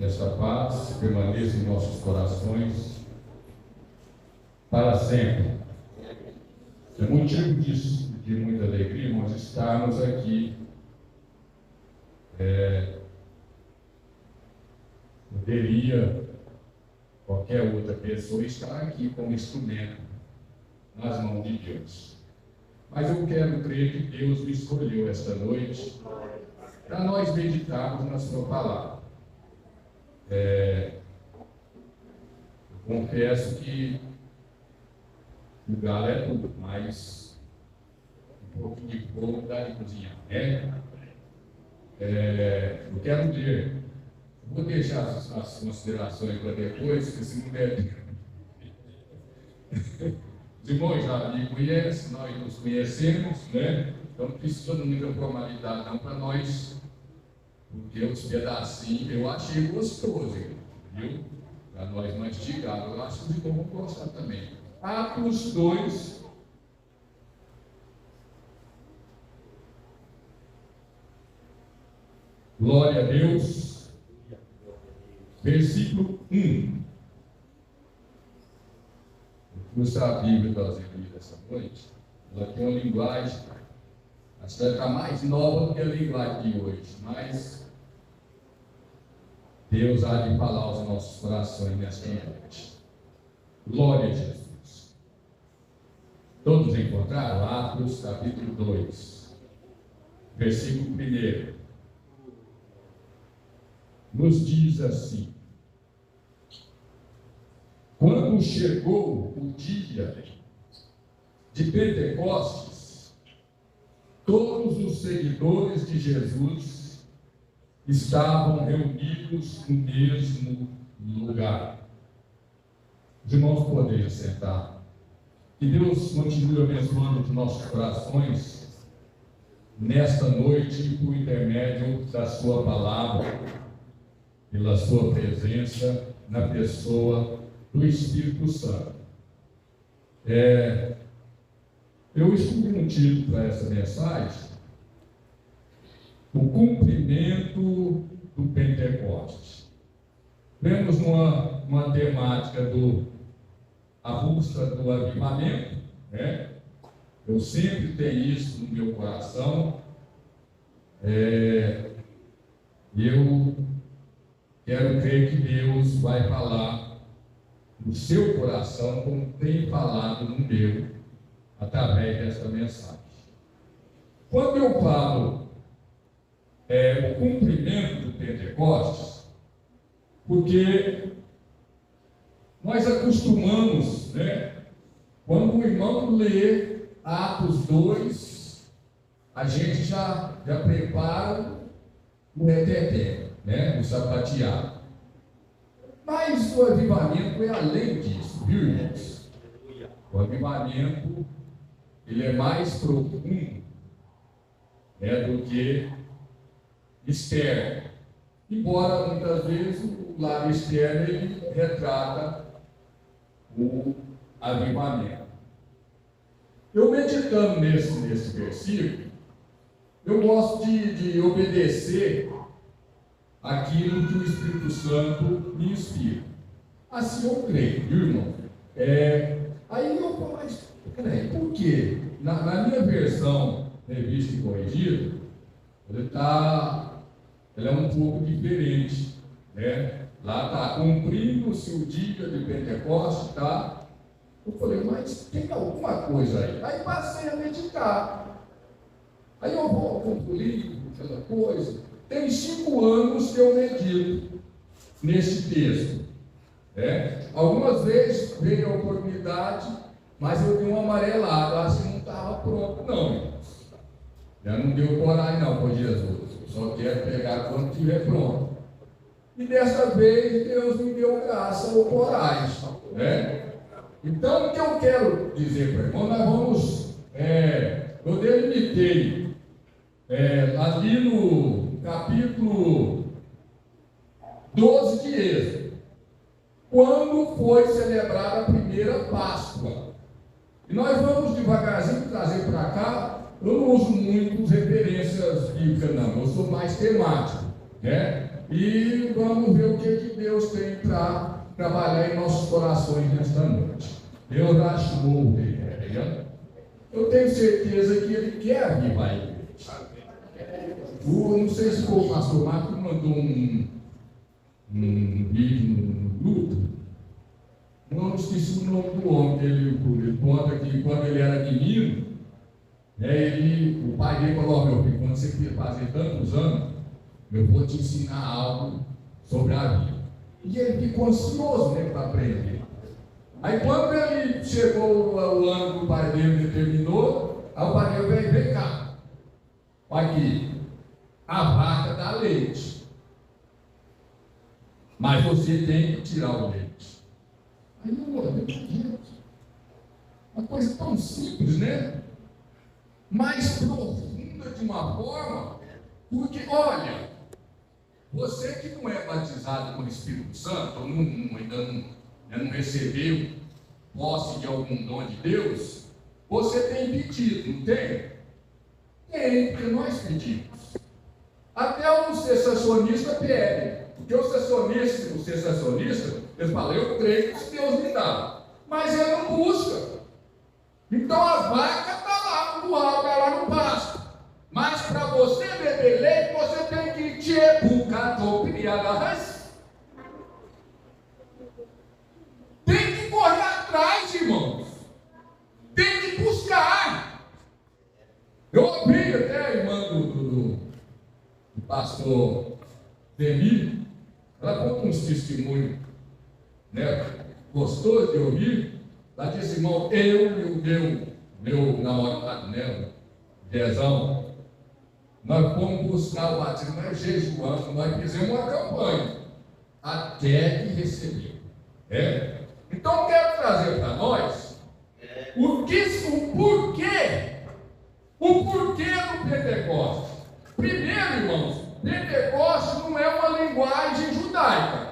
Que essa paz permaneça em nossos corações para sempre. É motivo de muita alegria nós estarmos aqui. Poderia qualquer outra pessoa estar aqui como instrumento nas mãos de Deus. Mas eu quero crer que Deus me escolheu esta noite para nós meditarmos na sua palavra. Eu confesso que o galo é tudo, mas um pouquinho de fogo dá de cozinhar, eu quero ler. Vou deixar as considerações para depois, porque se não der tempo. Os irmãos já me conhecem, nós nos conhecemos, né? Então não precisa de muita formalidade não para nós, porque os pedacinhos eu achei gostoso, viu? Para nós mastigar, eu acho que vão gostar também. Atos 2. Glória a Deus. Versículo 1. Trouxe a Bíblia para as igrejas essa noite. Ela tem uma linguagem, acho que ela está mais nova do que a linguagem de hoje, mas Deus há de falar aos nossos corações nesta noite. Glória a Jesus. Todos encontraram? Atos capítulo 2, versículo 1. Nos diz assim: quando chegou o dia de Pentecostes, todos os seguidores de Jesus estavam reunidos no mesmo lugar. Os irmãos podem sentar. Que Deus continue abençoando os nossos corações nesta noite por intermédio da sua palavra, pela sua presença na pessoa do Espírito Santo. Eu escolhi um título para essa mensagem: o cumprimento do Pentecostes. Vemos uma temática a busca do avivamento, né? Eu sempre tenho isso no meu coração. Eu quero crer que Deus vai falar no seu coração, como tem falado no meu, através desta mensagem. Quando eu falo o cumprimento do Pentecostes, porque nós acostumamos, né? Quando o irmão lê Atos 2, a gente já prepara o reteté, né? O sapateado. Mas o avivamento é além disso, viu, irmãos? O avivamento, ele é mais profundo, né, do que externo. Embora muitas vezes o lado externo ele retrata o avivamento. Eu meditando nesse versículo, eu gosto de obedecer aquilo que o Espírito Santo me inspira. Assim eu creio, viu, irmão? Aí eu falo, mas peraí, por quê? Na minha versão revista e corrigida, ela é um pouco diferente, né? Lá está, cumprindo-se o dia de Pentecostes, tá? Eu falei, mas tem alguma coisa aí. Aí passei a meditar. Aí eu vou concluir aquela coisa. Tem 5 anos que eu medito nesse texto. Algumas vezes veio a oportunidade, mas eu dei uma amarelada, acho que não estava pronto, não, irmãos. Já não deu coragem, não, por Jesus. Eu só quero pegar quando estiver pronto. E dessa vez Deus me deu graça ou coragem, né? Então, o que eu quero dizer para o irmão, nós vamos. Eu delimitei ali no capítulo 12 de Êxodo, quando foi celebrada a primeira Páscoa. E nós vamos devagarzinho trazer para cá. Eu não uso muito referências bíblicas, não. Eu sou mais temático, né? E vamos ver o que Deus tem para trabalhar em nossos corações nesta noite. Deus achou o ideia. Eu tenho certeza que Ele quer avivar a igreja. Não sei se foi o pastor Marcos que mandou um vídeo no grupo. Não esqueci o nome do homem que ele conta que quando ele era menino, o pai dele falou: meu filho, quando você fazer tantos anos, eu vou te ensinar algo sobre a vida. E ele ficou ansioso, para aprender. Aí quando ele chegou o ano que o pai dele determinou, aí o pai dele veio: vem cá, aqui, a vaca dá leite, mas você tem que tirar o leite. Aí eu olhei, gente, uma coisa tão simples, mais profunda de uma forma, porque, olha, você que não é batizado com o Espírito Santo, ainda não recebeu posse de algum dom de Deus, você tem pedido, não tem? Tem, porque nós pedimos. Até os sensacionistas pedem, porque os sensacionistas, eles falam: eu creio que Deus me dá, mas ele não busca. Então a vaca está lá no curral, está lá no pasto. Mas para você beber leite, você tem que te educar, tem que correr atrás, irmãos. Tem que buscar. Eu ouvi até a irmã do pastor Demi, ela conta uns testemunhos, gostoso de ouvir. Ela disse: irmão, eu e o meu namorado, Dezão, nós fomos buscar o batismo, nós jejuamos, nós fizemos uma campanha, até que recebeu. Então, quero trazer para nós o porquê do Pentecostes. Primeiro, irmãos, Pentecostes não é uma linguagem judaica.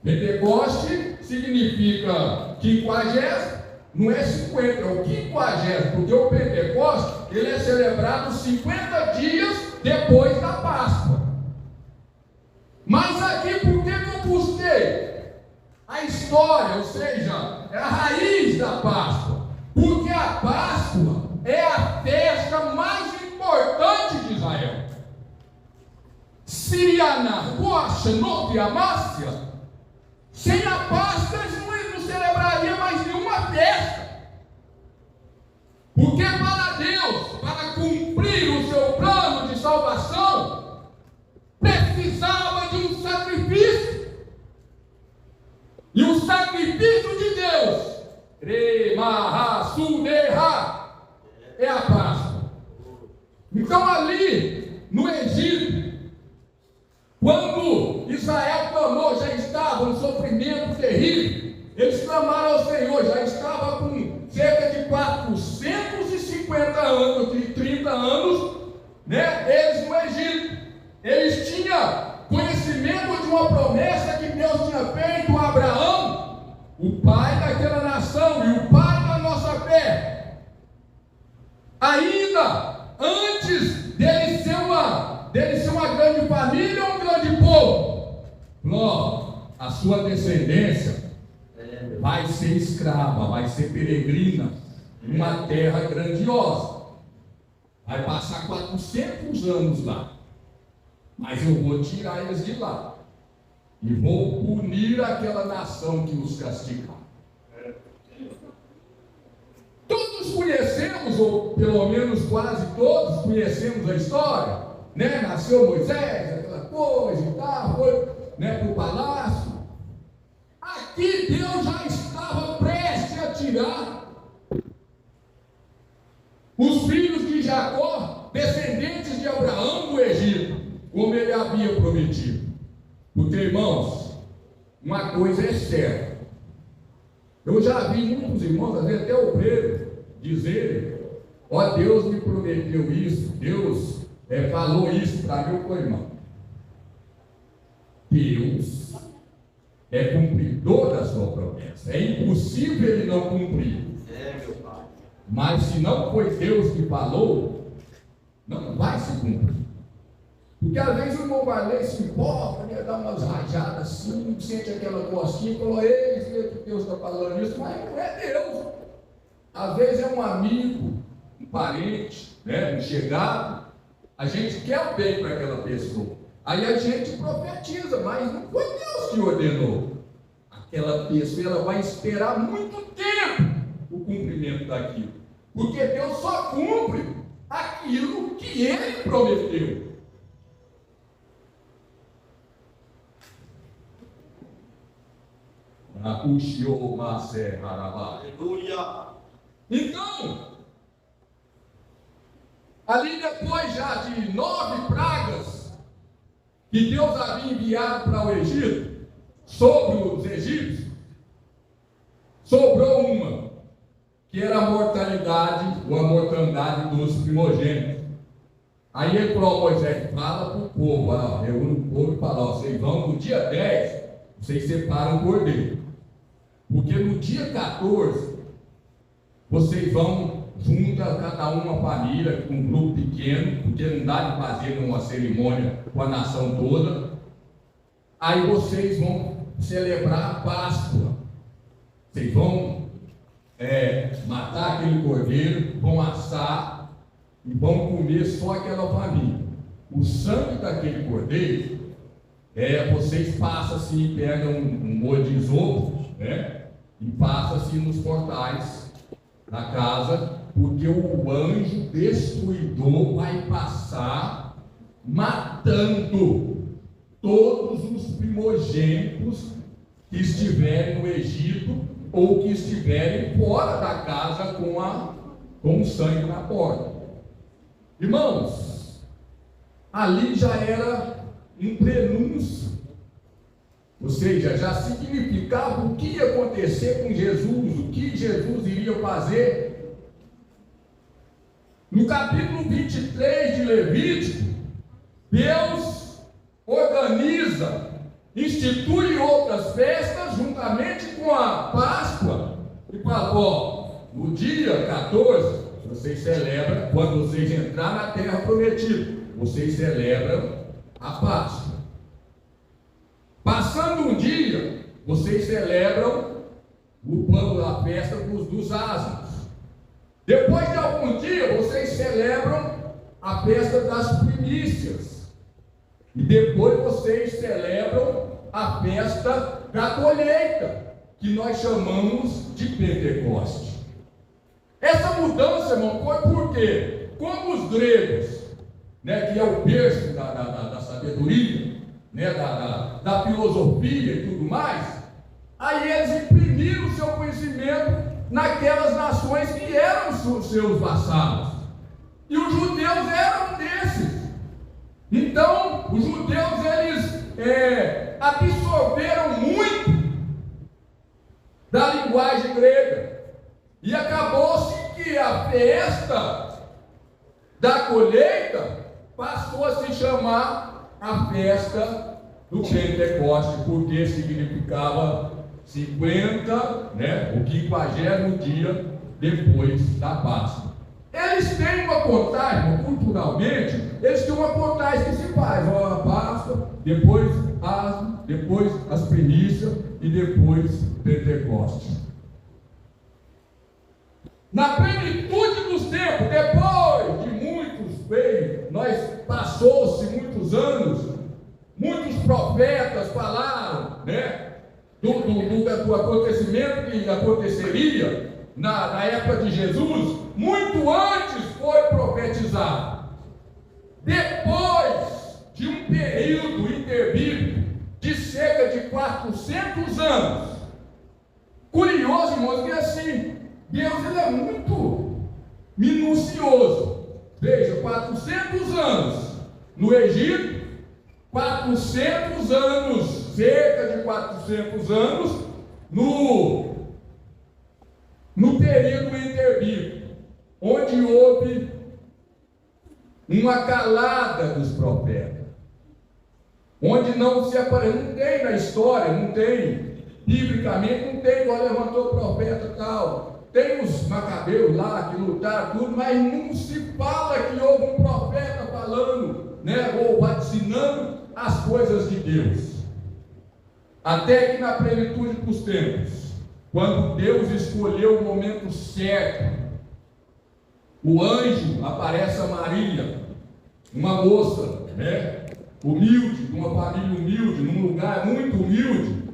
Pentecoste significa 50, não é 50, é o 50, porque o Pentecoste ele é celebrado 50 dias depois da Páscoa. Mas aqui, por que eu busquei a história, ou seja, é a raiz da Páscoa? Porque a Páscoa é a festa mais importante de Israel. Siriana, Rocha, Nove, Amácia. Sem a Páscoa eles não celebrariam mais nenhuma festa. Porque para Deus, para cumprir o seu plano de salvação, precisava de um sacrifício. E o sacrifício de Deus, é a Páscoa. Então ali no Egito, quando Israel clamou, já estava um sofrimento terrível. Eles clamaram ao Senhor, já estava com cerca de 450 anos, de 30 anos, eles no Egito. Eles tinham conhecimento de uma promessa que Deus tinha feito a Abraão, o pai daquela nação e o pai da nossa fé. Ainda antes dele ser uma grande família ou um grande povo, a sua descendência vai ser escrava, vai ser peregrina em uma terra grandiosa. Vai passar 400 anos lá. Mas eu vou tirar eles de lá e vou punir aquela nação que os castigar. Todos conhecemos, ou pelo menos quase todos conhecemos a história, Nasceu Moisés, aquela coisa e tal, foi para o palácio. Aqui Deus já estava prestes a tirar os filhos de Jacó, descendentes de Abraão, do Egito, como ele havia prometido. Porque, irmãos, uma coisa é certa. Eu já vi muitos irmãos, às vezes até obreiro, dizerem: Deus me prometeu isso, Deus falou isso para meu irmão. Deus é cumpridor da sua promessa. É impossível ele não cumprir. Meu pai. Mas se não foi Deus que falou, não vai se cumprir. Porque às vezes o irmão vai ler e se empolga, né, dá umas rajadas assim, sente aquela cosquinha e fala, ei, que Deus está falando isso, mas não é Deus. Às vezes é um amigo, um parente, né, um chegado, a gente quer o bem para aquela pessoa. Aí a gente profetiza, mas não foi Deus que ordenou. Aquela pessoa ela vai esperar muito tempo o cumprimento daquilo. Porque Deus só cumpre aquilo que Ele prometeu. Então, ali depois já de 9 pragas que Deus havia enviado para o Egito, sobre os egípcios, sobrou uma, que era a mortalidade, ou a mortandade dos primogênitos. Aí ele falou a Moisés, fala para o povo, reúne o povo e fala, vocês vão no dia 10, vocês separam o cordeiro. Porque no dia 14, vocês vão junta cada uma família, com um grupo pequeno, porque não dá de fazer uma cerimônia com a nação toda. Aí vocês vão celebrar a Páscoa. Vocês vão matar aquele cordeiro, vão assar e vão comer só aquela família. O sangue daquele cordeiro, vocês passam assim, pegam um molho de isopo, né? E passam assim nos portais da casa, porque o anjo destruidor vai passar matando todos os primogênitos que estiverem no Egito ou que estiverem fora da casa com o sangue na porta. Irmãos, ali já era um prenúncio, ou seja, já significava o que ia acontecer com Jesus, o que Jesus iria fazer. No capítulo 23 de Levítico, Deus organiza, institui outras festas juntamente com a Páscoa e fala, no dia 14, vocês celebram, quando vocês entrarem na terra prometida, vocês celebram a Páscoa. Passando um dia, vocês celebram a festa dos asnos. Depois de algum dia, vocês celebram a festa das primícias. E depois vocês celebram a festa da colheita, que nós chamamos de Pentecoste. Essa mudança, irmão, foi porque, como os gregos, né, que é o berço da sabedoria, né, da filosofia e tudo mais, aí eles imprimiram o seu conhecimento naquelas nações que eram seus vassalos. E os judeus eram desses. Então, os judeus, eles absorveram muito da linguagem grega. E acabou-se que a festa da colheita passou a se chamar a festa do Pentecoste, porque significava 50, né, o 50º dia depois da Páscoa. Eles têm uma contagem, culturalmente, eles têm uma contagem que se faz, a Páscoa, depois as primícias e depois Pentecoste. Na plenitude dos tempos, depois de passou-se muitos anos, muitos profetas falaram, né, do acontecimento que aconteceria na época de Jesus, muito antes foi profetizado. Depois de um período interbíblico de cerca de 400 anos, curioso, irmãos, que assim, Deus ele é muito minucioso. Veja, 400 anos no Egito, 400 anos, cerca de 400 anos, no período interbíblico, onde houve uma calada dos profetas, onde não se apareceu, não tem na história, não tem, biblicamente não tem, igual levantou o profeta tal. Tem os macabeus lá que lutaram tudo, mas não se fala que houve um profeta falando né, ou vaticinando as coisas de Deus. Até que na plenitude dos tempos, quando Deus escolheu o momento certo, o anjo aparece a Maria, uma moça, né, humilde, de uma família humilde, num lugar muito humilde,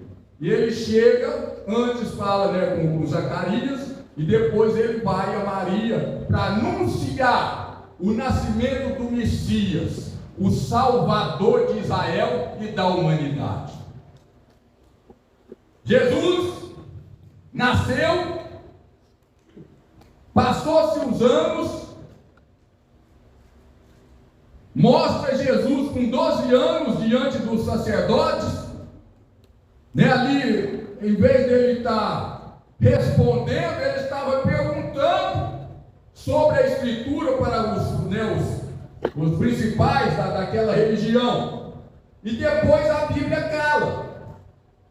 e ele chega, antes fala, né, com Zacarias, e depois ele vai a Maria para anunciar o nascimento do Messias, o Salvador de Israel e da humanidade. Jesus nasceu, passou-se os anos, mostra Jesus com 12 anos diante dos sacerdotes, né, ali, em vez dele estar respondendo, ele estava perguntando sobre a Escritura para os principais daquela religião. E depois a Bíblia cala.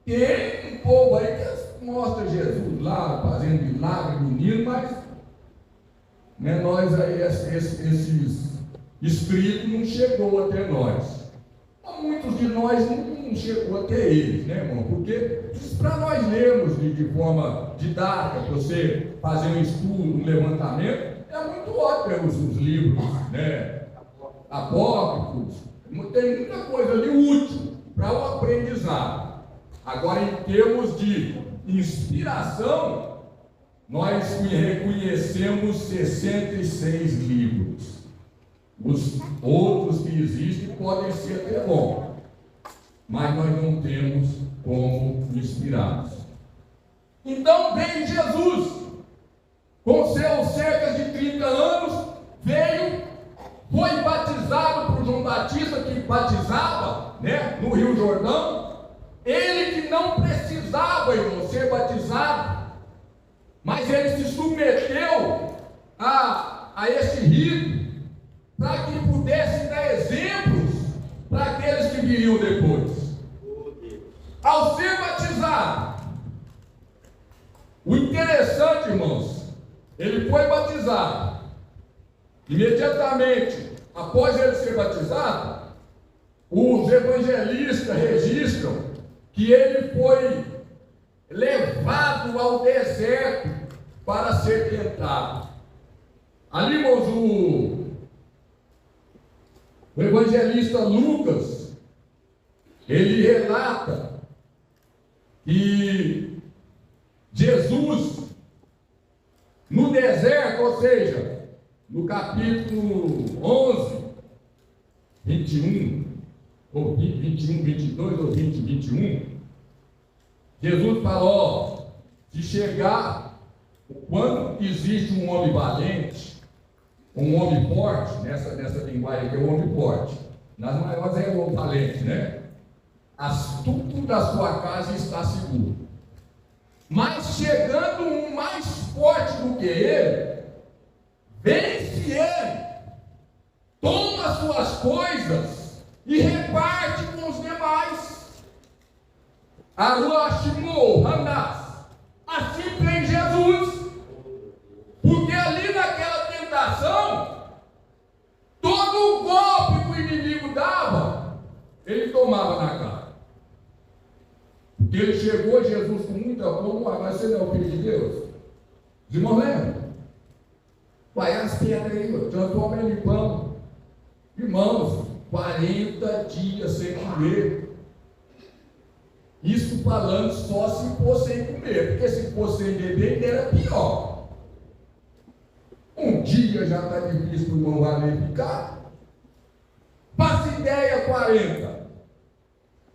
Tem um povo aí que mostra Jesus lá fazendo milagre, menino, mas né, nós aí, esses escritos não chegou até nós. Muitos de nós não chegou até eles, né, irmão? Porque para nós lermos de forma didática, para você fazer um estudo, um levantamento, é muito ótimo os livros, né, apócrifos. Tem muita coisa ali útil para o aprendizado. Agora, em termos de inspiração, nós reconhecemos 66 livros. Os outros que existem podem ser até bons, mas nós não temos como inspirá-los. Então veio Jesus, com seus cerca de 30 anos, veio, foi batizado por João Batista, que batizava, né, no Rio Jordão. Ele que não precisava, irmão, ser batizado, mas ele se submeteu a esse rito, para que pudesse dar exemplos para aqueles que viriam depois. Ao ser batizado, o interessante, irmãos, ele foi batizado. Imediatamente após ele ser batizado, os evangelistas registram que ele foi levado ao deserto para ser tentado. Ali, irmãos, o evangelista Lucas, ele relata que Jesus, no deserto, ou seja, no capítulo 11, 21, ou 21, 22, ou 20, 21, Jesus falou, se chegar, quando existe um homem valente, um homem forte, nessa linguagem aqui é um homem forte, nas maiores é um homem valente, né? Tudo da sua casa está seguro. Mas chegando um mais forte do que ele, vence ele, toma suas coisas e reparte com os demais. Aruashimou, Hanás. Assim fez Jesus. Porque ali naquela tentação, todo o golpe que o inimigo dava, ele tomava na cara. Porque ele chegou a Jesus com muita fome, mas você não é o filho de Deus? Os irmãos lembram? Vai as pedras aí, transforma ele em pão. Irmãos, 40 dias sem comer. Isso falando só se for sem comer, porque se for sem beber, era pior. Um dia já está difícil para o irmão Valer ficar. Faça ideia, 40.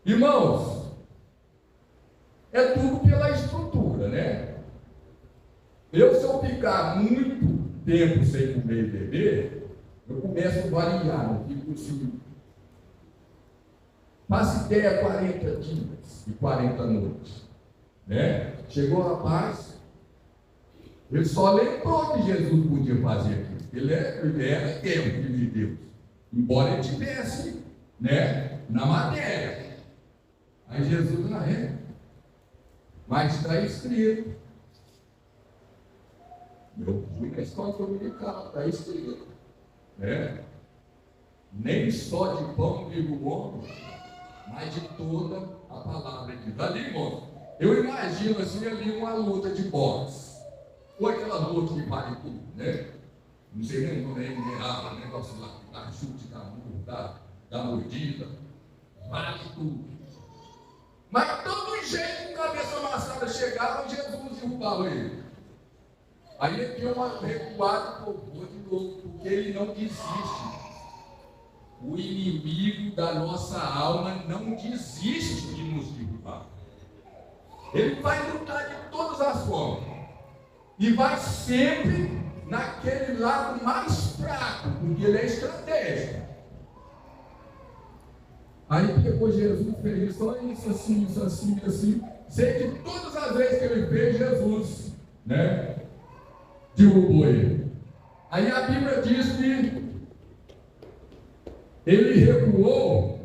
Irmãos, é tudo pela estrutura, né? Se eu ficar muito tempo sem comer e beber, eu começo a variar, não fico assim. Faça ideia, 40 dias e 40 noites, né? Chegou o rapaz, ele só lembrou que Jesus podia fazer aquilo. Ele era Deus, filho de Deus, embora ele tivesse, né, na matéria. Aí Jesus não é, mas está escrito. Eu fui na escola dominical, está escrito, né? nem só de pão vive o homem, mas de toda a palavra de Deus. Ali, irmão, eu imagino assim ali uma luta de boxe, ou aquela luta que vale tudo, né? Não sei nem o nome, o negócio lá, da chute, da mordida, vale tudo. Mas todo jeito, com a cabeça amassada chegava, Jesus derrubava ele. Aí ele deu uma recuada, pô, de novo, porque ele não desiste. O inimigo da nossa alma não desiste de nos derrubar. Ele vai lutar de todas as formas. E vai sempre naquele lado mais fraco, porque ele é estratégico. Aí pegou Jesus e fez só isso assim. Sei que todas as vezes que ele fez, Jesus, né, derrubou ele. Aí a Bíblia diz que ele recuou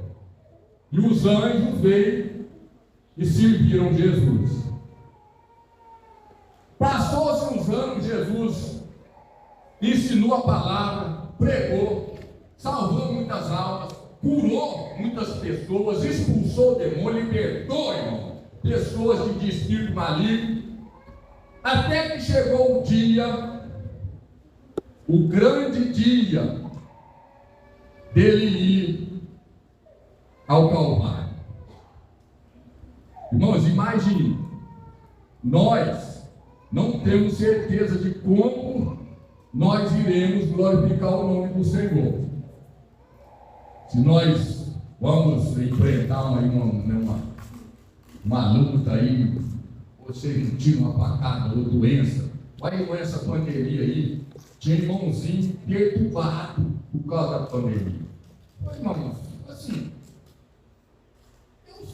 e os anjos veio e serviram Jesus. Passou-se uns anos, Jesus ensinou a palavra, pregou, salvou muitas almas, curou muitas pessoas, expulsou o demônio, libertou, irmão, pessoas de espírito maligno, até que chegou o dia, o grande dia dele ir ao Calvário. Irmãos, imagine, nós não temos certeza de como nós iremos glorificar o nome do Senhor. Se nós vamos enfrentar uma luta aí, ou seja, um tiro, uma facada, ou doença, vai com essa pandemia aí, tinha irmãozinho perturbado por causa da pandemia. Mas, irmãos, assim, eu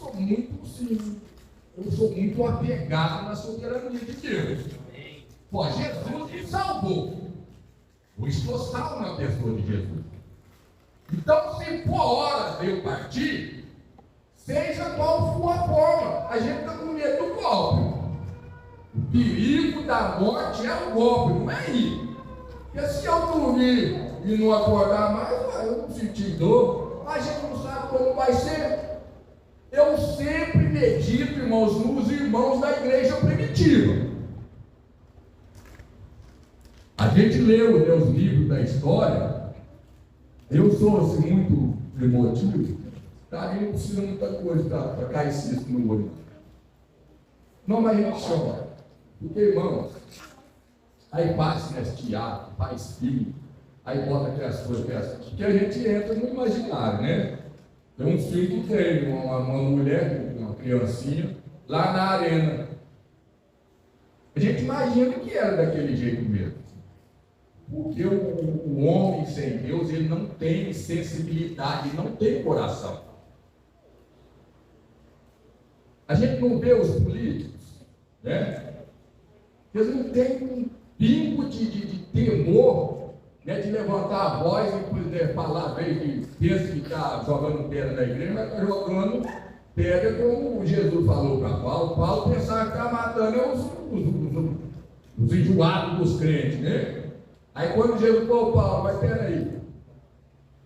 sou muito apegado na soberania de Deus. Pô, Jesus me salvou. Eu estou salvo na pessoa de Jesus. Então, se for hora de eu partir, seja qual for a forma, a gente está com medo do golpe. O perigo da morte é o golpe, não é ir. Porque se eu dormir e não acordar mais, eu não sentir dor, a gente não sabe como vai ser. Eu sempre medito, irmãos, nos irmãos da igreja primitiva. A gente leu os livros da história. Eu sou assim, muito emotivo, tá? E não precisa muita coisa para cair cisto no olho. Não, mas a gente chora. Porque, irmãos, aí faz teatro, faz filme, aí bota aquelas coisas que a gente entra no imaginário, né? Tem um filme que tem uma mulher, uma criancinha, lá na arena. A gente imagina que era daquele jeito mesmo. Porque o homem sem Deus, ele não tem sensibilidade, ele não tem coração. A gente não vê os políticos, né? Eles não têm um pingo de temor, né? De levantar a voz e falar, às vezes, que pensa que está jogando pedra na igreja, mas está jogando pedra como Jesus falou para Paulo. Paulo pensava que está matando os enjoados dos crentes, né? Aí quando Jesus falou, Paulo, mas peraí,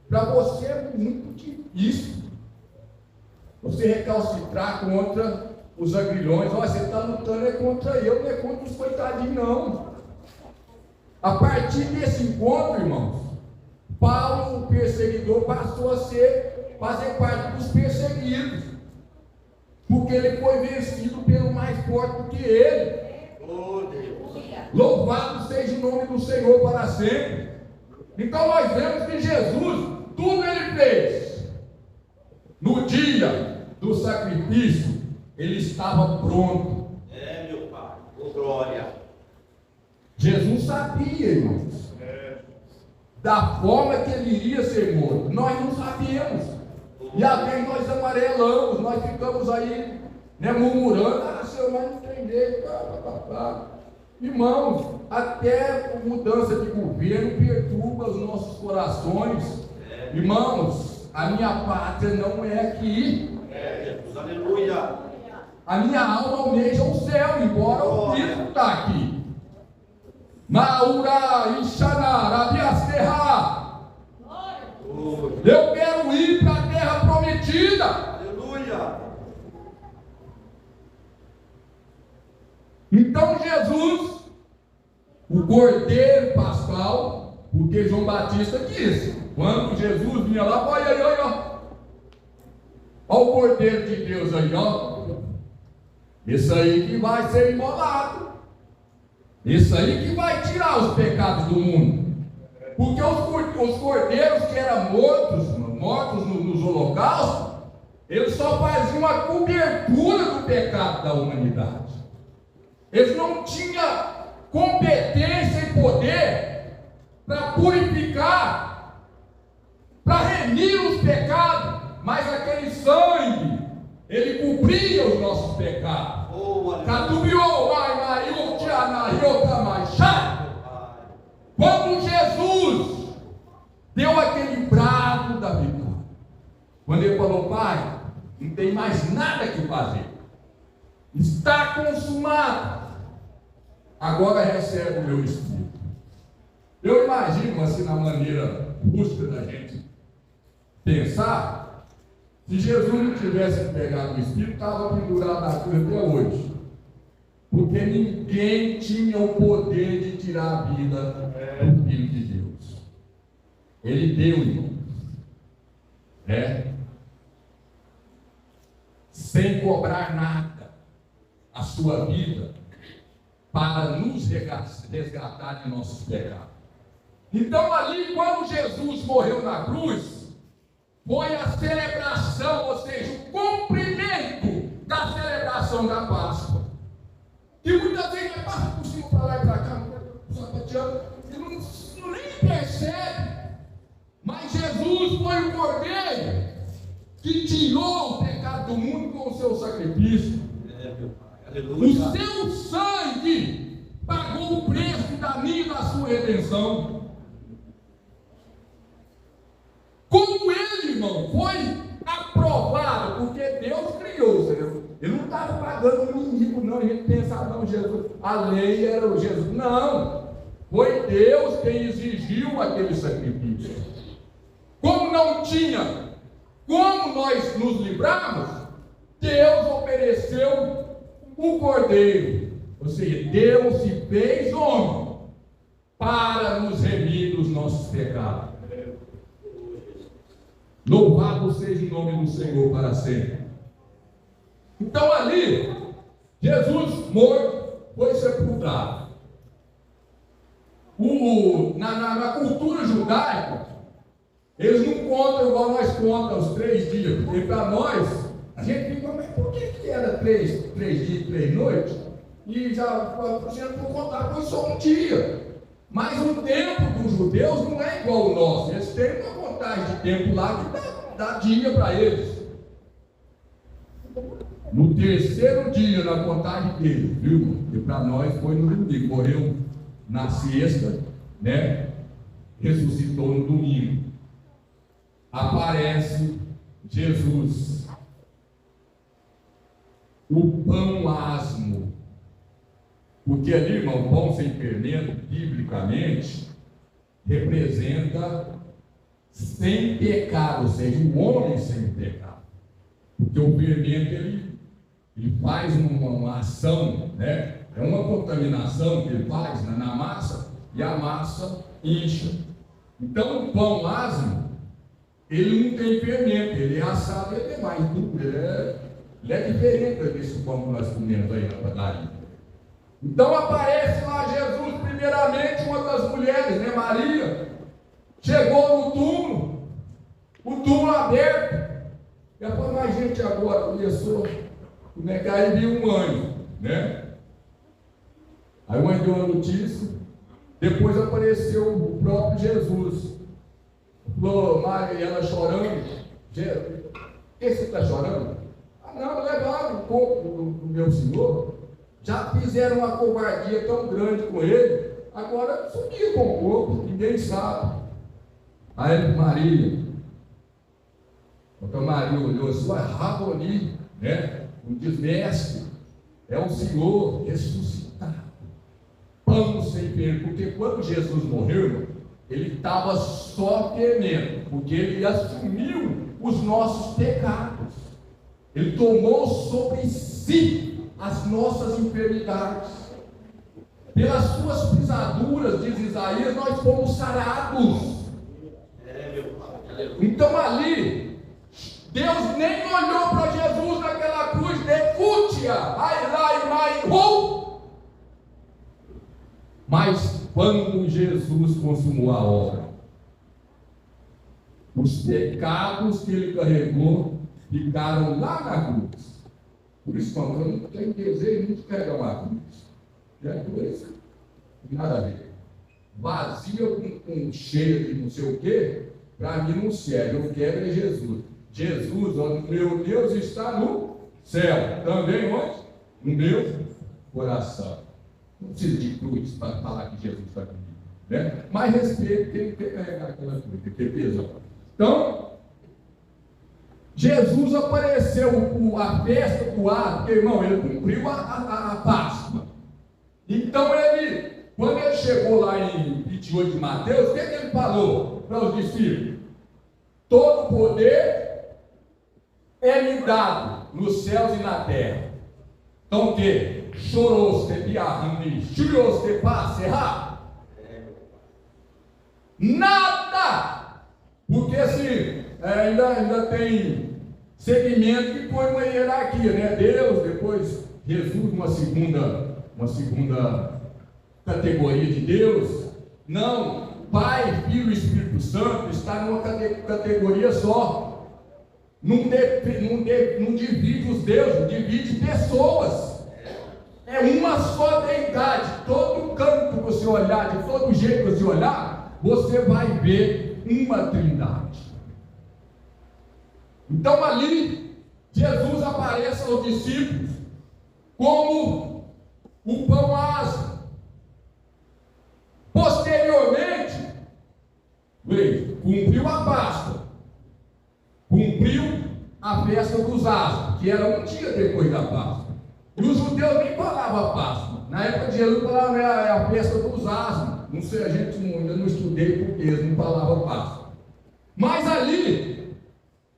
para você é muito difícil você recalcitrar contra os agrilhões. Olha, você está lutando é contra eu, não é contra os coitadinhos, não. A partir desse encontro, irmãos, Paulo, o perseguidor, passou a fazer parte dos perseguidos, porque ele foi vencido pelo mais forte do que ele. Oh, Deus. Louvado seja o nome do Senhor para sempre. Então nós vemos que Jesus, tudo ele fez. No dia do sacrifício, ele estava pronto. É, meu Pai, oh, glória. Jesus sabia, irmãos, da forma que ele iria ser morto. Nós não sabíamos. E às vezes nós amarelamos, nós ficamos aí, né, murmurando, Senhor, mas não tem jeito, Irmãos, até a mudança de governo perturba os nossos corações. Irmãos, a minha pátria não é aqui. Jesus, aleluia. A minha alma almeja o céu, embora o Cristo está aqui. Maura, Ixaná, Rabiasterra. Eu Então Jesus, o Cordeiro Pascal, porque João Batista disse, quando Jesus vinha lá, olha aí, olha, olha o Cordeiro de Deus aí, ó. Esse aí que vai ser imolado. Esse aí que vai tirar os pecados do mundo. Porque os cordeiros que eram mortos nos holocaustos, eles só faziam uma cobertura do pecado da humanidade. Eles não tinham competência e poder para purificar, para remir os pecados, mas aquele sangue, ele cobria os nossos pecados. Quando Jesus deu aquele brado da vitória, quando ele falou, Pai, não tem mais nada que fazer, está consumado, agora recebe o meu Espírito. Eu imagino assim, na maneira justa da gente pensar, se Jesus não tivesse pegado o Espírito, estava pendurado na cruz até hoje. Porque ninguém tinha o poder de tirar a vida do Filho de Deus. Ele deu, irmão. Sem cobrar nada a sua vida para nos resgatar de nossos pecados. Então ali, quando Jesus morreu na cruz, foi a celebração, ou seja, o cumprimento da celebração da Páscoa. Que muitas vezes passa por cima para lá e para cá, e não nem percebe. Mas Jesus foi o Cordeiro que tirou o pecado do mundo com o seu sacrifício. O seu sangue pagou o preço da minha e da sua redenção. Como ele, irmão, foi aprovado, porque Deus criou, Senhor. Ele não estava pagando o rico, não. A gente pensava, não, Jesus, a lei era o Jesus. Não, foi Deus quem exigiu aquele sacrifício. Como não tinha como nós nos livrarmos, Deus ofereceu o Cordeiro. Ou seja, Deus se fez homem para nos remir dos nossos pecados. Louvado seja o nome do Senhor para sempre. Então ali, Jesus morto, foi sepultado. Na cultura judaica, eles não contam igual nós contamos os 3 dias. Porque para nós, a gente fica, mas por que era 3 dias, 3 noites? E já a gente não contava, foi só um dia. Mas o tempo dos judeus não é igual ao nosso. Eles têm uma contagem de tempo lá que dá dia para eles. No terceiro dia, na contagem deles, viu? E para nós foi no domingo. Morreu na sexta, né? Ressuscitou no domingo. Aparece Jesus. O pão asmo. Porque ali, irmão, pão sem fermento, biblicamente, representa sem pecado, ou seja, o homem sem pecado. Porque o fermento, ele faz uma ação, né? É uma contaminação que ele faz na massa, e a massa incha. Então, o pão asmo, ele não tem fermento, ele é assado, ele é mais duro, ele é diferente desse pão que nós comemos aí na padaria. Então aparece lá Jesus, primeiramente, uma das mulheres, né, Maria, chegou no túmulo, o túmulo aberto, e ela falou, mas gente, agora começou, como é que aí viu um anjo, né? Aí o anjo deu uma notícia, depois apareceu o próprio Jesus, falou, Maria, e ela chorando, Jesus, por que você está chorando? Ah não, levaram o corpo do meu Senhor. Já fizeram uma covardia tão grande com ele, agora sumiu com o corpo, ninguém sabe. Aí Maria, então Maria olhou assim, Raboni, né? Não diz mestre, é o Senhor ressuscitado, pão sem fermento, porque quando Jesus morreu, ele estava só fermento, porque ele assumiu os nossos pecados, ele tomou sobre si as nossas enfermidades. Pelas suas pisaduras, diz Isaías, nós fomos sarados. Então ali, Deus nem olhou para Jesus naquela cruz, decútia, ai lá e mai, mas quando Jesus consumou a obra, os pecados que ele carregou ficaram lá na cruz. Por isso, eu não tenho desejo de pegar uma cruz. Já é coisa, nada a ver. Vazia com cheia de não sei o quê, para mim não serve. Eu quero é Jesus. Jesus, ó, meu Deus está no céu. Também onde? No meu coração. Não precisa de cruz para falar que Jesus está comigo, né? Mas respeito quem quer carregar aquela cruz, que pesou. Então, Jesus apareceu a festa do ar, porque, irmão, ele cumpriu a Páscoa. Então, quando ele chegou lá em 28 de Mateus, o que ele falou para os discípulos? Todo poder é me dado nos céus e na terra. Então, o que? Chorou-se, biarrami, chorou-se, passe, nada! Porque assim, ainda tem segmento que põe uma hierarquia, né? Deus, depois Jesus, uma segunda categoria de Deus. Não, Pai, Filho e Espírito Santo está numa categoria só. Não divide os deuses, divide pessoas. É uma só deidade. Todo canto que você olhar, de todo jeito que você olhar, você vai ver uma trindade. Então ali, Jesus aparece aos discípulos como o pão ázimo. Posteriormente, cumpriu a Páscoa, cumpriu a festa dos ázimos, que era um dia depois da Páscoa. E os judeus nem falavam Páscoa. Na época de Jesus falavam a festa dos ázimos. Não sei, ainda não estudei porque eles não falavam Páscoa. Mas ali,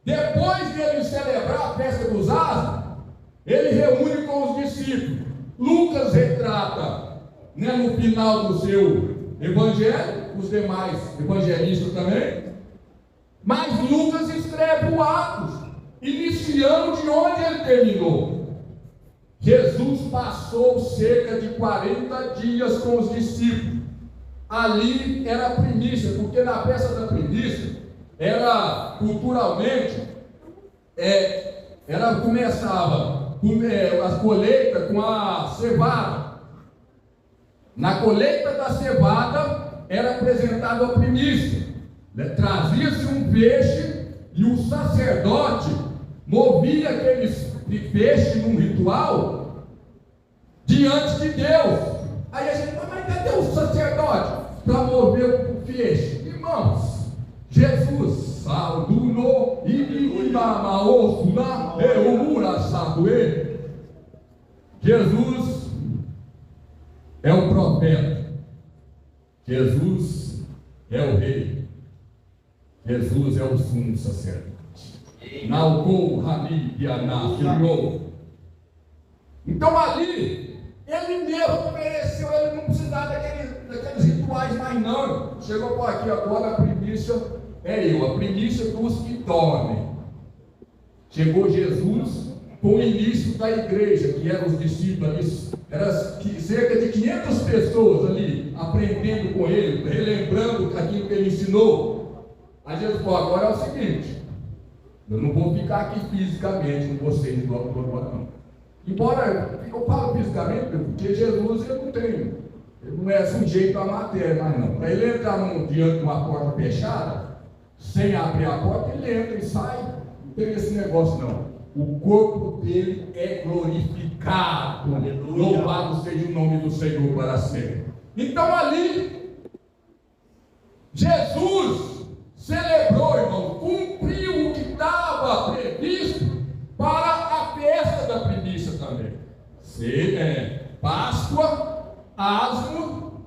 depois de ele celebrar a festa dos ázimos, ele reúne com os discípulos. Lucas retrata, né, no final do seu evangelho, os demais evangelistas também. Mas Lucas escreve o Atos, iniciando de onde ele terminou. Jesus passou cerca de 40 dias com os discípulos. Ali era a primícia, porque na festa da primícia era culturalmente, começava a colheita com a cevada. Na colheita da cevada era apresentada a primícia. Trazia-se um peixe e o sacerdote movia aquele peixe num ritual diante de Deus. Aí a gente fala, mas cadê o sacerdote para mover o peixe? Irmãos, Jesus salduno ibimamaosuna eumurasadoe. Jesus é o profeta, Jesus é o rei, Jesus é o sumo sacerdote. Nalgou Rani Dianá Senhor. Então ali ele mesmo ofereceu, ele não precisava daqueles rituais mais não. Chegou por aqui agora, a primícia é eu, a primícia dos que dormem. Chegou Jesus com o início da igreja, que eram os discípulos ali, era cerca de 500 pessoas ali, aprendendo com ele, relembrando aquilo que ele ensinou. Aí Jesus falou, agora é o seguinte, eu não vou ficar aqui fisicamente com vocês igual agora não. Embora eu falo fisicamente, porque Jesus ele não é sujeito à matéria, mas não. Para ele entrar diante de uma porta fechada, sem abrir a porta, ele entra e sai. Não tem esse negócio não. O corpo dele é glorificado. Aleluia. Louvado seja o nome do Senhor para sempre. Então ali, Jesus celebrou, irmão, cumpriu o que estava previsto para a festa da primícia também. Páscoa, asmo,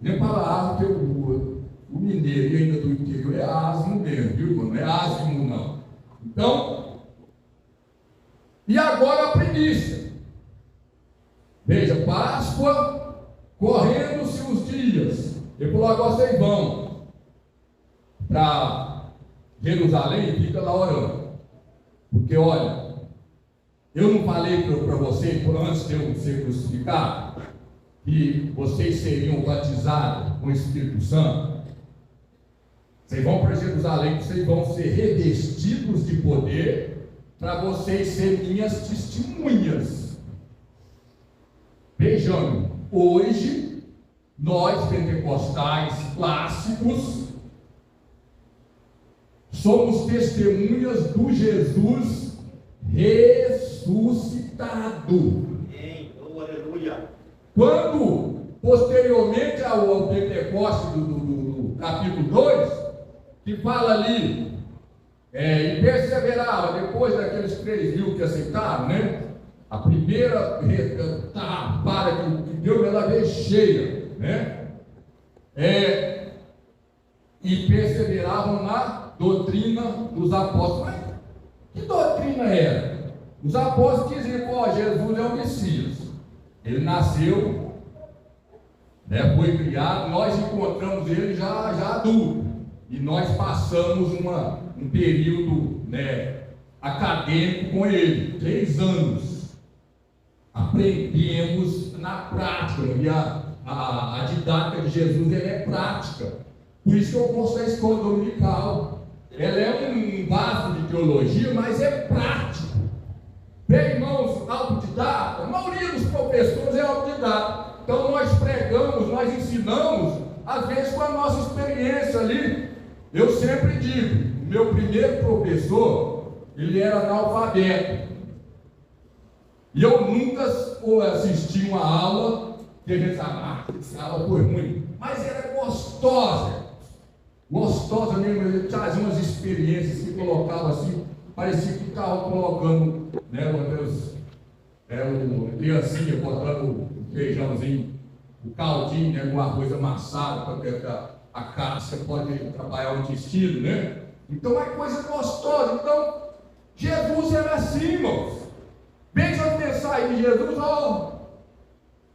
nem fala asmo que o mineiro e ainda do interior é asmo mesmo, viu, irmão? Não é asmo não. Então, e agora a primícia. Veja, Páscoa, correndo-se os dias. Ele falou: agora vocês vão para Jerusalém e fica lá orando. Porque olha, eu não falei para vocês, antes de eu ser crucificado, que vocês seriam batizados com o Espírito Santo? Vocês vão para Jerusalém, vocês vão ser revestidos de poder para vocês serem minhas testemunhas. Vejam, hoje, nós pentecostais clássicos somos testemunhas do Jesus ressuscitado. Amém. Oh, aleluia. Quando, posteriormente ao Pentecostes do capítulo 2, que fala ali, e perseverava, depois daqueles 3.000 que aceitaram, né? A primeira para que Deus ela veio cheia, né? E perseveravam na doutrina dos apóstolos. Mas que doutrina era? Os apóstolos diziam: Jesus é o Messias. Ele nasceu, né, foi criado, nós encontramos ele já adulto. E nós passamos um período, né, acadêmico com ele, 3 anos. Aprendemos na prática, e a didática de Jesus ela é prática. Por isso que eu gosto da escola dominical. Ela é um vaso de teologia, mas é prático. Bem, irmãos, autodidata, a maioria dos professores é autodidata. Então nós pregamos, nós ensinamos, às vezes com a nossa experiência ali. Eu sempre digo, o meu primeiro professor, ele era analfabeto. E eu nunca assisti uma aula que a gente sabe: essa aula foi ruim. Mas era gostosa. Gostosa mesmo, ele trazia umas experiências que colocava assim, parecia que estava colocando, né, uma criancinha botando o feijãozinho, o caldinho, né, com arroz amassado, para a casca pode trabalhar o intestino, né? Então é coisa gostosa. Então, Jesus era assim, irmãos. Veja pensar aí, Jesus,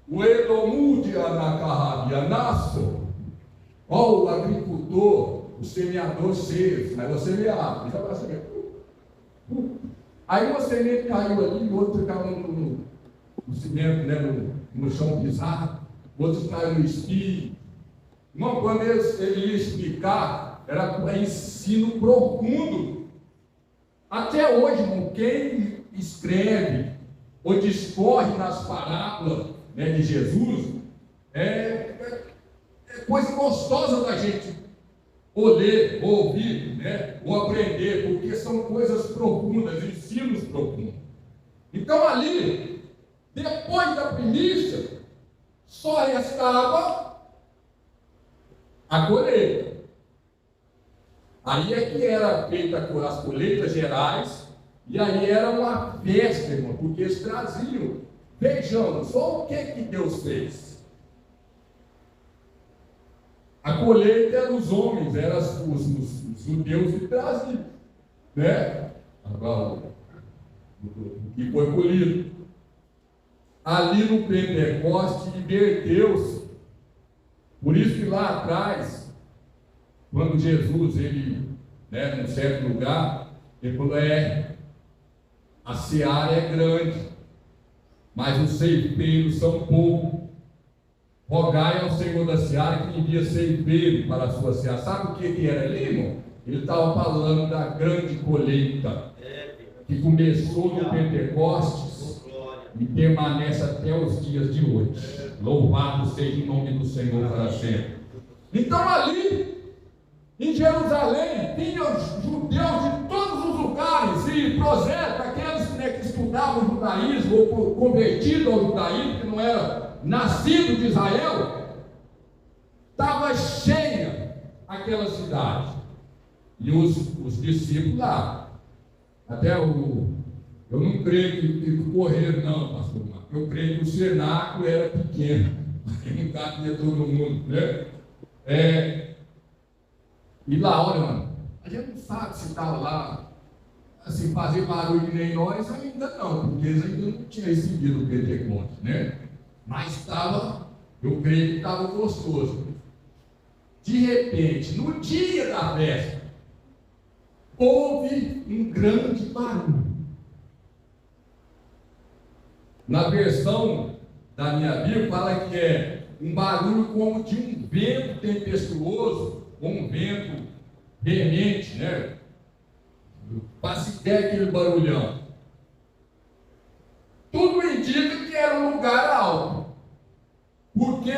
o Edomu de Anacarrabia, Nasso, o agricultor, o semeador cedo, aí você semeava, já vai semear. Aí uma semente caiu ali, o outro caiu no cimento, né, no chão pisado, o outro caiu no espinho. Irmão, quando ele ia explicar, era ensino profundo. Até hoje, irmão, quem escreve ou discorre nas parábolas, né, de Jesus, é coisa gostosa da gente ou ler, ou ouvir, né, ou aprender, porque são coisas profundas, ensinos profundos. Então ali, depois da primícia, só restava a colheita. Aí é que era feita as colheitas gerais, e aí era uma festa, irmão, porque eles traziam. Vejamos, só o que Deus fez. A colheita era os homens, eram os judeus que traziam, né? Agora, o que foi colhido. Ali no Pentecoste, inverteu-se. Por isso que lá atrás, quando Jesus, ele, né, num certo lugar, ele falou: a seara é grande, mas os ceifeiros são poucos. Rogai ao Senhor da seara que envia ceifeiro para a sua seara. Sabe o que era ali, irmão? Ele estava falando da grande colheita, que começou no Pentecostes e permanece até os dias de hoje. Louvado seja o nome do Senhor para sempre. Então ali, em Jerusalém, tinha os judeus de todos os lugares, e prosélitos, aqueles, né, que estudavam o judaísmo, ou convertidos ao judaísmo, que não era nascido de Israel. Estava cheia aquela cidade. E os discípulos lá. Até eu não creio que correram, não, pastor Marcos. Eu creio que o cenáculo era pequeno. Não cabia todo mundo, né? E lá, olha, mano, a gente não sabe se estava lá, assim, fazer barulho que nem nós, ainda não, porque eles ainda não tinham recebido o Pentecostes, né? mas estava, eu creio que estava gostoso. De repente, no dia da festa, houve um grande barulho. Na versão da minha Bíblia fala que é um barulho como de um vento tempestuoso, ou um vento veemente, né? Passe ideia aquele barulhão. Tudo indica que era um lugar alto, porque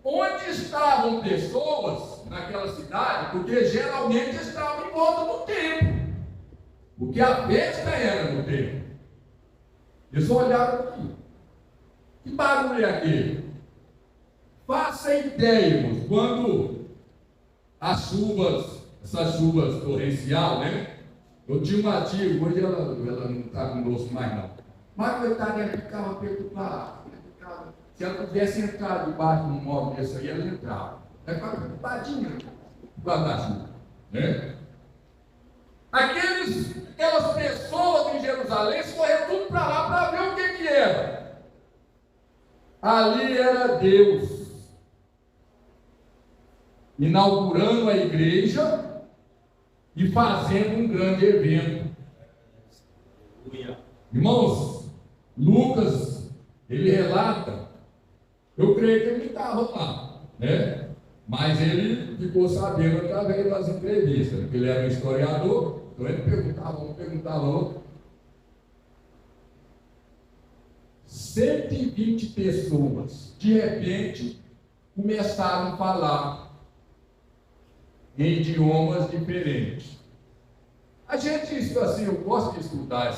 onde estavam pessoas naquela cidade, porque geralmente estavam em volta do templo, porque a festa era no templo. Eles olharam aqui. Que barulho é aquele? Faça ideia, irmãos, quando as chuvas, essas chuvas torrenciais, né? Eu tinha uma tia, hoje ela não está conosco mais não. Mas coitada, ela ficava perturbada. Se ela pudesse entrar debaixo de um móvel desse aí, ela entrava. Ela ficava preocupadinha com a da chuva, né? Aquelas pessoas em Jerusalém correram tudo para lá para ver o que era. Ali era Deus inaugurando a igreja e fazendo um grande evento. Irmãos, Lucas, ele relata, eu creio que ele não estava lá, né? Mas ele ficou sabendo através das entrevistas, porque ele era um historiador, então ele perguntava outro. 120 pessoas, de repente, começaram a falar em idiomas diferentes. A gente, isso assim, eu gosto de estudar,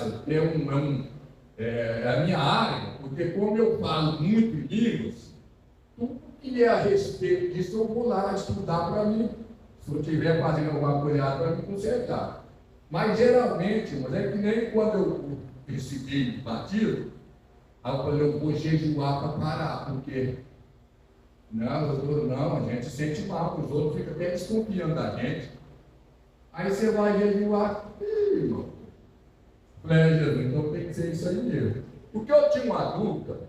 é a minha área, porque como eu falo muito em línguas, tudo que é a respeito disso eu vou lá estudar para mim, se eu estiver fazendo alguma coisa errada, para me consertar. Mas geralmente, mas é que nem quando eu recebi batismo, aí eu falei, eu vou jejuar para parar, porque não, a gente sente mal, os outros ficam até desconfiando da gente. Aí você vai jejuar, irmão. Falei, Jesus, então tem que ser isso aí mesmo. Porque eu tinha uma dúvida,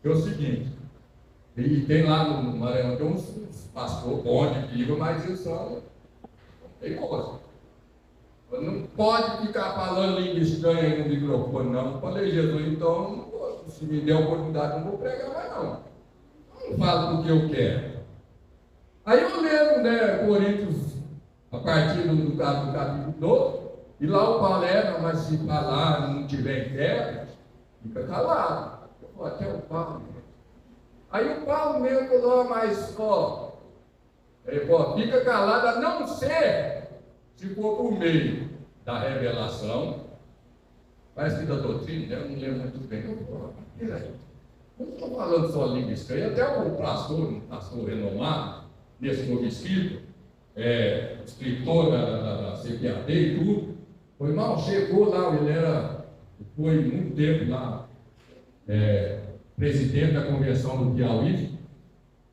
que é o seguinte, e tem lá no Maranhão, tem uns pastores bons de Bíblia, mas eles são teimosos. Não pode ficar falando língua estranha aí no microfone, não. Eu falei, Jesus, então, se me der a oportunidade, não vou pregar mais, não. Não falo porque eu quero. Aí eu lembro, né, Coríntios, a partir do capítulo 12, e lá o Paulo mas se falar, não tiver intérprete, fica calado. Eu falo, até o Paulo. Aí o Paulo mesmo falou, mas, ele falou, fica calado, a não ser se for por meio da revelação, parece que da doutrina, eu não lembro muito bem. Eu não estou falando só língua estranha, até o pastor, um pastor renomado, nesse novo escrito, escritor da CPAD e tudo, o irmão chegou lá, foi muito tempo lá, presidente da convenção do Piauí.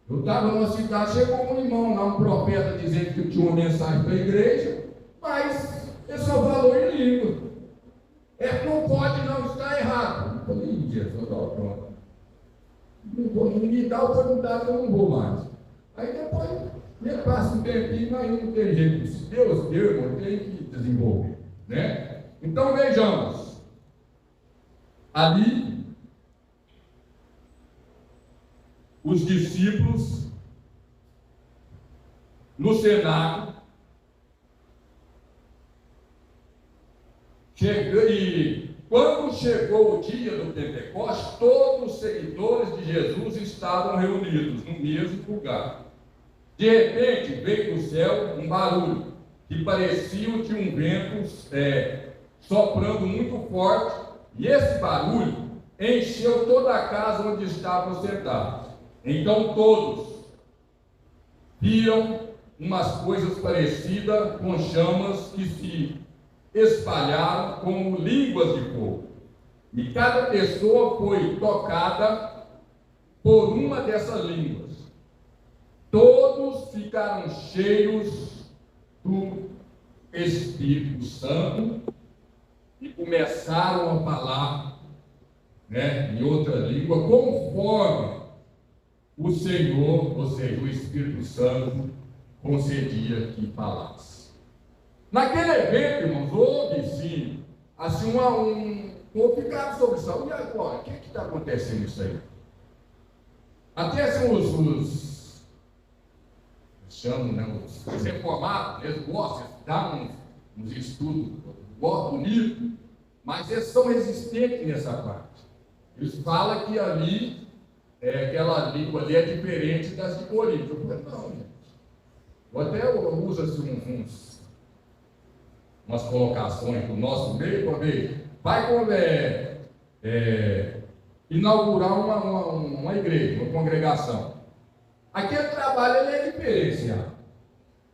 Eu estava numa cidade, chegou um irmão lá, um profeta, dizendo que tinha uma mensagem para a igreja, mas ele só falou em língua. Não pode, não, está errado. Eu falei, Jesus, pronto. Não me dá oportunidade, eu não vou mais. Aí depois, ele passa um tempinho, mas não tem jeito. Se Deus deu, irmão, tem que desenvolver, né? Então vejamos. Ali, os discípulos, no cenáculo, e quando chegou o dia do Pentecostes, todos os seguidores de Jesus estavam reunidos no mesmo lugar. De repente, veio do céu um barulho, que parecia de um vento soprando muito forte, e esse barulho encheu toda a casa onde estavam sentados. Então todos viram umas coisas parecidas com chamas que se espalharam como línguas de fogo. E cada pessoa foi tocada por uma dessas línguas. Todos ficaram cheios do Espírito Santo e começaram a falar né, em outra língua, conforme o Senhor, ou seja, o Espírito Santo, concedia que falasse. Naquele evento, irmãos, houve sim, assim, ficar sobre isso. E agora, o que está acontecendo isso aí? Até assim, chamam, né, os reformados, eles gostam de dar uns estudos bonitos, mas eles são resistentes nessa parte. Eles falam que ali, aquela língua ali é diferente das de Corinto. Eu falei, não, gente. Eu até uso assim, umas colocações do nosso meio para ver. Vai inaugurar uma igreja, uma congregação. Aquele trabalho ele é diferenciado.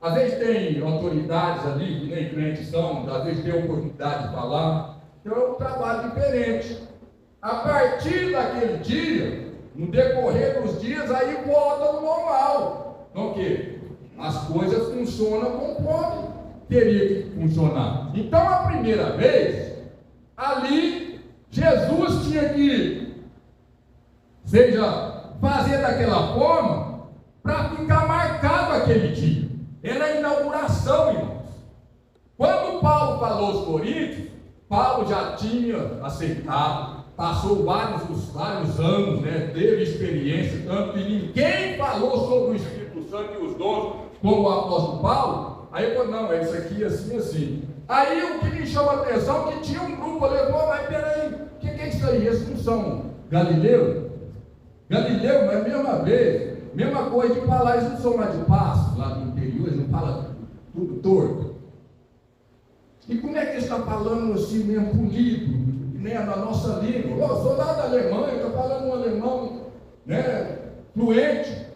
Às vezes tem autoridades ali, que nem crentes são, às vezes tem oportunidade de falar. Então é um trabalho diferente. A partir daquele dia, no decorrer dos dias, aí volta ao normal. Então o quê? As coisas funcionam conforme teria que funcionar. Então a primeira vez, ali, Jesus tinha que, fazer daquela forma, para ficar marcado aquele dia. Era a inauguração, irmãos. Quando Paulo falou aos Coríntios, Paulo já tinha aceitado, passou vários anos, né, teve experiência, tanto que ninguém falou sobre o Espírito Santo e os dons, como o apóstolo Paulo. Aí eu falei, não, é isso aqui, assim, assim. Aí o que me chamou a atenção é que tinha um grupo ali, mas peraí, o que é isso aí? Eles não são galileus? Galileu, mas mesma coisa de falar, eles não são lá de Passo, lá do interior, eles não falam tudo torto. E como é que eles estão falando assim mesmo polido, né, na nossa língua? Eu sou lá da Alemanha, estou falando um alemão, né, fluente.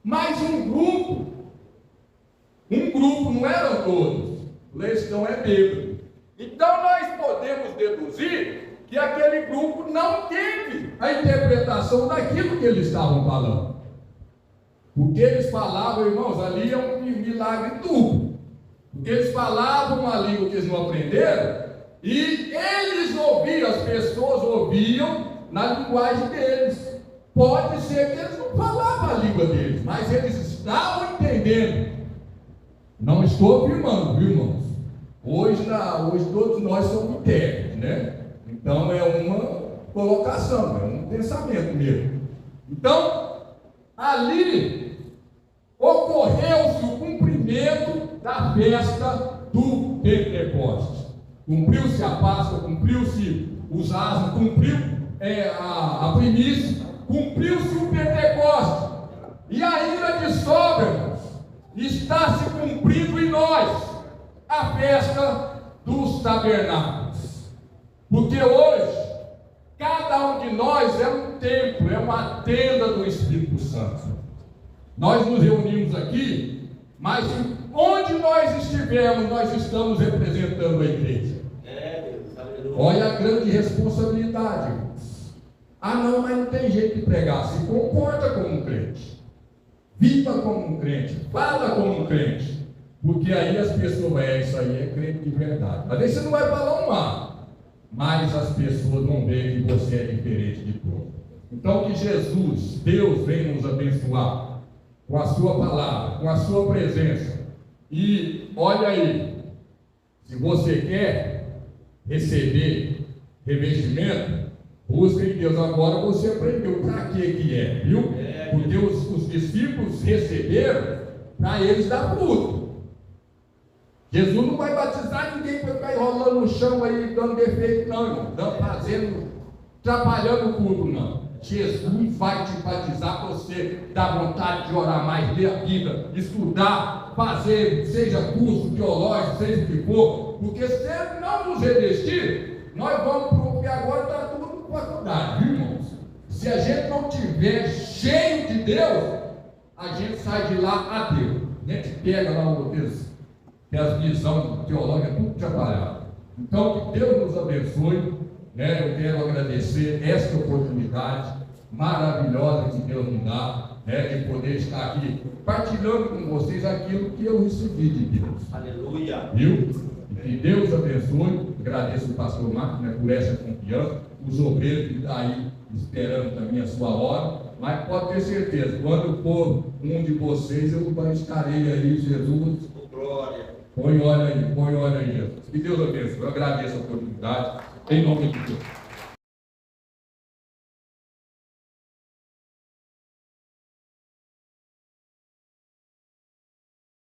Mas um grupo, não eram todos. O leitão é bêbado. Então nós podemos deduzir que aquele grupo não teve a interpretação daquilo que eles estavam falando. O que eles falavam, irmãos, ali é um milagre duplo. Porque eles falavam uma língua que eles não aprenderam, e eles ouviam, as pessoas ouviam na linguagem deles. Pode ser que eles não falavam a língua deles, mas eles estavam entendendo. Não estou afirmando, viu, irmãos? Hoje todos nós somos intérpretes, né? Então é uma colocação, é um pensamento mesmo. Então, ali ocorreu-se o cumprimento da festa do Pentecostes. Cumpriu-se a Páscoa, cumpriu-se os asmos, cumpriu a primícia, cumpriu-se o Pentecostes. E ainda de sobra, irmãos, está se cumprindo em nós a festa dos tabernáculos. Porque hoje, cada um de nós é um templo, é uma tenda do Espírito Santo. Nós nos reunimos aqui, mas onde nós estivermos, nós estamos representando a igreja. Olha a grande responsabilidade, irmãos. Ah não, mas não tem jeito de pregar. Se comporta como um crente, viva como um crente, fala como um crente, porque aí as pessoas, isso aí é crente de verdade. Mas aí você não vai falar um mal, mas as pessoas vão ver que você é diferente de todo. Então que Jesus, Deus, venha nos abençoar com a sua palavra, com a sua presença. E olha aí, se você quer receber revestimento, busca em Deus. Agora você aprendeu para que é, viu? Porque os discípulos receberam para eles dar fruto. Jesus não vai batizar ninguém para ficar enrolando no chão aí, dando defeito, não, irmão. Trabalhando o culto, não. Jesus vai te batizar para você dar vontade de orar mais, ler a Bíblia, estudar, fazer, seja curso teológico, seja o que for, porque se ele não nos revestir, nós vamos porque agora está tudo com faculdade, viu, irmãos? Se a gente não tiver cheio de Deus, a gente sai de lá ateu. A gente pega lá o texto, que as visões teológicas tudo atrapalhado. Então, que Deus nos abençoe. Eu quero agradecer esta oportunidade maravilhosa que Deus nos dá, de poder estar aqui partilhando com vocês aquilo que eu recebi de Deus. Aleluia. Viu? E que Deus abençoe. Agradeço o pastor Marcos, né, por essa confiança, os obreiros que estão aí esperando também a sua hora. Mas pode ter certeza, quando for um de vocês, eu estarei aí, Jesus. Glória. Põe olho aí, Jesus. Que Deus abençoe. Eu agradeço a oportunidade, em nome de Deus.